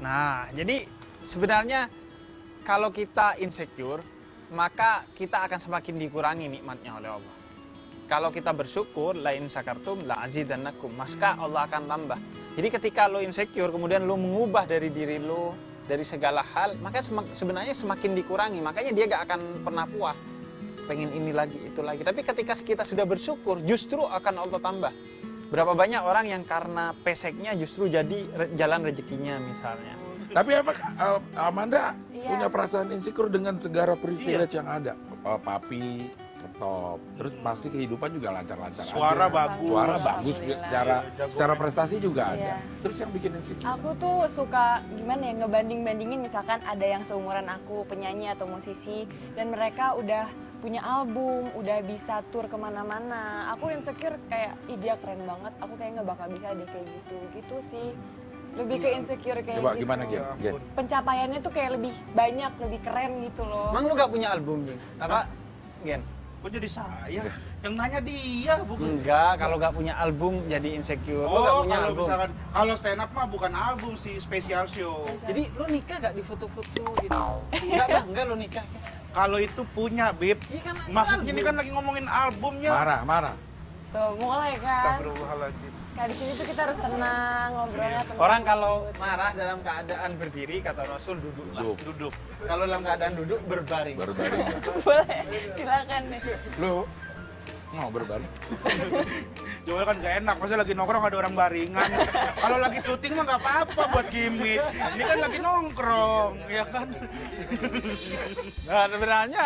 Nah, jadi sebenarnya kalau kita insecure, maka kita akan semakin dikurangi nikmatnya oleh Allah. Kalau kita bersyukur, la in syakartum la azidannakum, maka Allah akan tambah. Jadi ketika lo insecure, kemudian lo mengubah dari diri lo, dari segala hal, maka sebenarnya semakin dikurangi. Makanya dia gak akan pernah puas. Pengen ini lagi, itu lagi. Tapi ketika kita sudah bersyukur, justru akan Allah tambah. Berapa banyak orang yang karena peseknya justru jadi jalan rezekinya misalnya. Tapi apa Amanda punya perasaan insecure dengan segala privilege yang ada? Papi, ketop, terus pasti kehidupan juga lancar-lancar Suara aja. bagus. Suara bagus, Alhamdulillah. secara prestasi juga ada. Iya. Terus yang bikin insecure? Aku tuh suka gimana ya ngebanding-bandingin, misalkan ada yang seumuran aku penyanyi atau musisi dan mereka udah punya album, udah bisa tur kemana-mana. Aku insecure kayak, ih dia keren banget, aku kayak nggak bakal bisa deh kayak gitu sih. Lebih ke insecure kayak Coba gitu. gimana Gen? Pencapaiannya tuh kayak lebih banyak, lebih keren gitu loh. Emang lu gak punya album, Gen? Apa? Gen? Kok jadi saya? Yang nanya dia, bukan? Enggak, kalau gak punya album jadi insecure. Lu gak Oh, punya kalau album. misalkan, kalau stand up mah bukan album sih, special show. Jadi lu nikah gak di foto-foto gitu? Enggak bang, enggak lu nikah. Kalau itu punya, Bib. Iya kan, Maksudnya ini album. kan lagi ngomongin albumnya. Marah. Tuh, mulai kan. Astagfirullahaladzim. Kayak di sini tuh kita harus tenang, ngobrolnya tenang. Orang kalau marah dalam keadaan berdiri, kata Rasul, duduklah. Duduk. Kalau dalam keadaan duduk, berbaring. Berbaring. Boleh, silakan deh. Lu mau berbaring? Cuma kan gak enak, masa lagi nongkrong ada orang baringan. Kalau lagi syuting mah gak apa-apa buat gimmick. Ini kan lagi nongkrong, ya kan? Nah, sebenarnya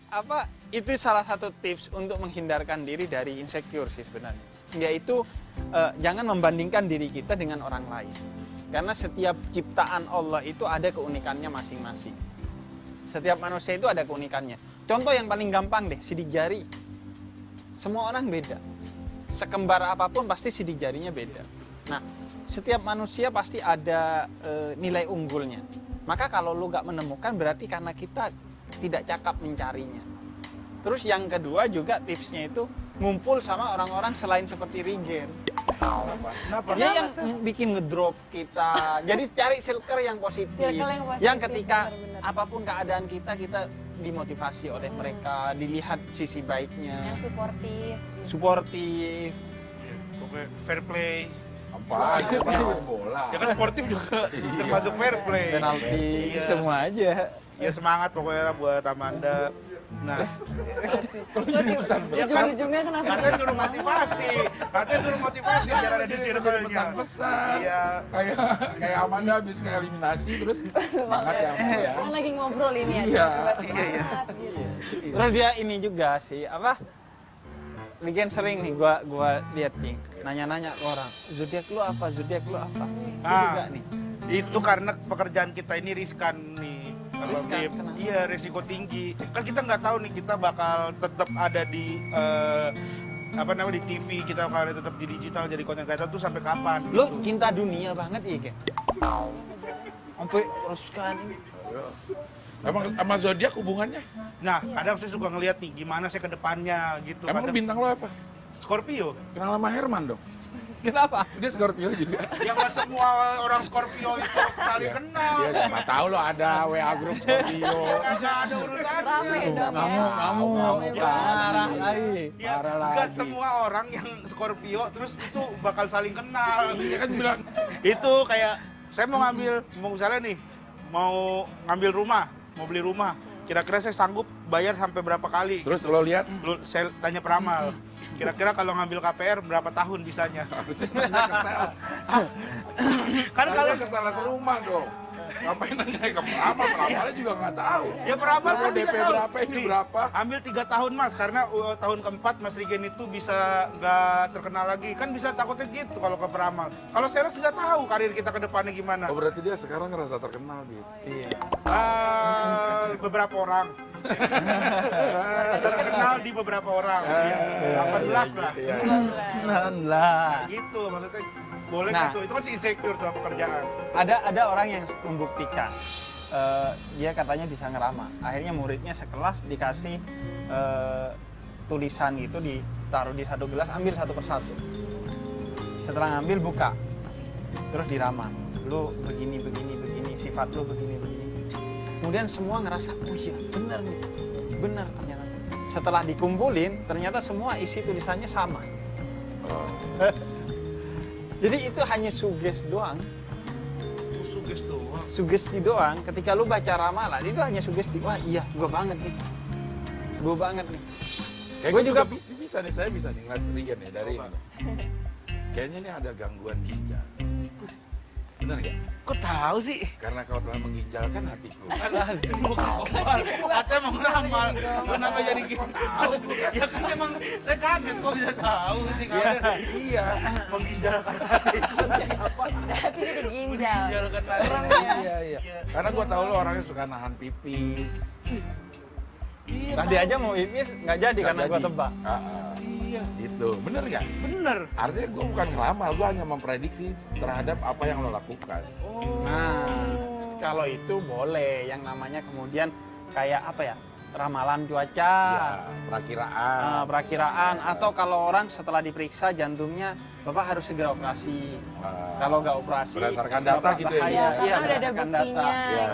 apa itu salah satu tips untuk menghindarkan diri dari insecure sih sebenarnya. Yaitu jangan membandingkan diri kita dengan orang lain. Karena setiap ciptaan Allah itu ada keunikannya masing-masing. Setiap manusia itu ada keunikannya. Contoh yang paling gampang deh, sidik jari. Semua orang beda. Sekembar apapun pasti sidik jarinya beda. Nah, setiap manusia pasti ada nilai unggulnya. Maka kalau lu gak menemukan berarti karena kita tidak cakap mencarinya. Terus yang kedua juga tipsnya itu ngumpul sama orang-orang selain seperti Regen. Kenapa? Dia yang bikin ngedrop kita. Jadi cari circle yang positif. Circle yang positif, Yang ketika benar-benar. apapun keadaan kita dimotivasi oleh mereka, dilihat sisi baiknya, Yang suportif. suportif. Pokoknya fair play. Apa aja main bola. Ya kan sportif juga termasuk fair play. Penalti, Iya. semua aja. Ya semangat pokoknya buat Amanda. Nah, Ya kan? Ujung-ujungnya kenapa katanya kita suruh semangat? motivasi. Katanya suruh motivasi biar ada di circle-nya. Pesan-pesan. Iya. Kayak Amanda habis ke eliminasi terus semangat ya Amanda. Kan lagi ngobrol ini ya, Iya. tiba-tiba semangat gitu. Terus dia ini juga sih, apa? Regen sering nih gua lihat nih, nanya-nanya ke orang, zodiak lu apa? Zodiak lu apa? Lu juga nih. Itu karena pekerjaan kita ini riskan nih. Kalau Riskan, Bib, kenapa? iya risiko tinggi. Kan kita nggak tahu nih kita bakal tetap ada di di TV, kita bakal tetap di digital jadi content creator tuh sampai kapan? Lu gitu. cinta dunia banget ya, Gen? Sampai teruskan ini. Emang sama zodiak hubungannya? Nah, kadang saya suka ngeliat nih gimana saya ke depannya gitu. Emang Kadang bintang lo apa? Scorpio. Kenal sama Herman dong? Kenapa? Dia Scorpio juga. Ya nggak semua orang Scorpio itu saling kenal. Dia cuma tahu lo ada WA grup Scorpio. Nggak ada urusannya. Rame dong ya. Kamu Ya. marah lagi. Ya, Parah nggak lagi. semua orang yang Scorpio terus itu bakal saling kenal. Iya kan bilang, Itu kayak saya mau misalnya nih mau ngambil rumah, mau beli rumah. Kira-kira saya sanggup bayar sampai berapa kali? terus lo lihat Saya tanya peramal. Kira-kira kalau ngambil KPR berapa tahun bisanya? harusnya nanya ke sales. Kan kalau Nanya ke sales rumah dong. Ngapain nanya ke peramal? Peramalnya juga nggak tahu. ya peramal Lo kan DP bisa tahu. berapa ini Nih, berapa? Ambil 3 tahun Mas, karena tahun keempat Mas Regen itu bisa nggak terkenal lagi. Kan bisa takutnya gitu kalau ke peramal. Kalau sales nggak tahu karir kita ke depannya gimana. Oh berarti dia sekarang ngerasa terkenal gitu. Iya. Beberapa orang. Terkenal di beberapa orang. 18 lah. Iya. Lah. Gitu maksudnya. Boleh Nah. gitu. Itu kan si insecure tuh pekerjaan. Ada orang yang membuktikan dia katanya bisa ngeramah. Akhirnya muridnya sekelas dikasih tulisan gitu, ditaruh di satu gelas, ambil satu persatu. Setelah ngambil buka, terus diramah. Lu begini, begini, begini, sifat lu begini. Kemudian semua ngerasa, oh iya benar nih, benar ternyata. Setelah dikumpulin, ternyata semua isi tulisannya sama. Oh. Jadi itu hanya suges doang, Suges doang. sugesti doang. Ketika lu baca ramalan, itu hanya sugesti. Wah iya, gue banget nih. Kayak Gue gue juga bisa nih, saya bisa nih ngeliat Rian nih dari Coba. ini. Kayaknya ini ada gangguan ginjal. Bener gak? Kok tahu sih? Karena kau telah mengginjalkan hatiku. Atau emang ramal, kenapa jadi gitu tahu? Ya kan emang saya kaget kok bisa tahu sih. Iya, mengginjalkan hati. Berarti itu ginjal. Mengginjalkan hati. Kurang ya. Iya. Karena gue tahu lo orangnya suka nahan pipis. tadi aja mau pipis nggak jadi Nggak karena gue jadi. tebak. Iya, Gitu, bener gak? bener. Artinya gue bukan ngeramal, gue hanya memprediksi terhadap apa yang lo lakukan. Nah, kalau itu boleh. Yang namanya kemudian kayak apa ya? Ramalan cuaca, Iya, perakiraan. perakiraan, atau kalau orang setelah diperiksa jantungnya, Bapak harus segera operasi. Ah, Kalau nggak operasi, berdasarkan data Bapak gitu ya, bahaya. Bu? Karena udah ada berdasarkan buktinya. Iya.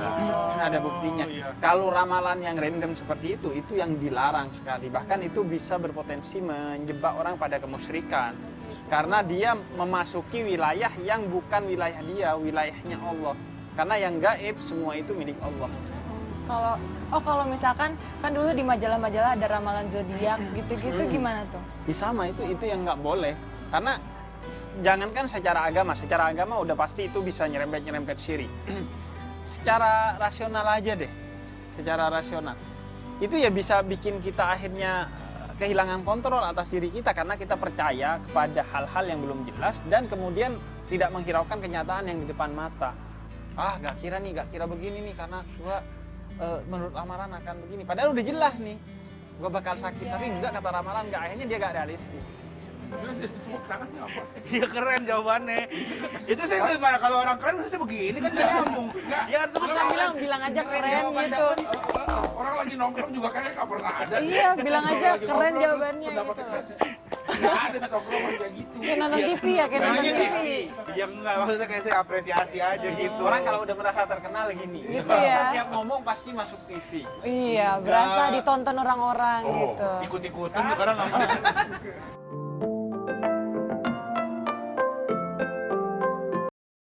Ada buktinya. Oh, iya. Kalau ramalan yang random seperti itu yang dilarang sekali. Bahkan itu bisa berpotensi menjebak orang pada kemusyrikan. Karena dia memasuki wilayah yang bukan wilayah dia, wilayahnya Allah. Karena yang gaib semua itu milik Allah. Kalau misalkan kan dulu di majalah-majalah ada ramalan zodiak gitu-gitu gimana tuh? Sama itu yang nggak boleh. Karena jangankan secara agama udah pasti itu bisa nyerempet syirik. Secara rasional aja deh, secara rasional. Itu ya bisa bikin kita akhirnya kehilangan kontrol atas diri kita karena kita percaya kepada hal-hal yang belum jelas dan kemudian tidak menghiraukan kenyataan yang di depan mata. Gak kira begini nih karena gua menurut ramalan akan begini. Padahal udah jelas nih, gua bakal sakit. Tapi enggak, kata ramalan enggak. Akhirnya dia gak realistis. Iya keren jawabannya. Itu saya gimana kalau orang keren maksudnya begini kan dia ngomong. Ya terus Bisa bilang aja keren gitu. Orang lagi nongkrong juga kayaknya nggak pernah ada. Iya, bilang aja Lagi keren nongkrong, jawabannya terus pendapatnya gitu. keren. Nggak ada di nongkrongan kayak gitu. Kayak nonton TV ya, kayak nonton TV. Ya enggak, maksudnya kayak saya apresiasi aja gitu. Orang kalau udah merasa terkenal gini, Gitu ya. setiap ngomong pasti masuk TV. Iya, berasa ditonton orang-orang gitu. ikut-ikutan karena nggak mau.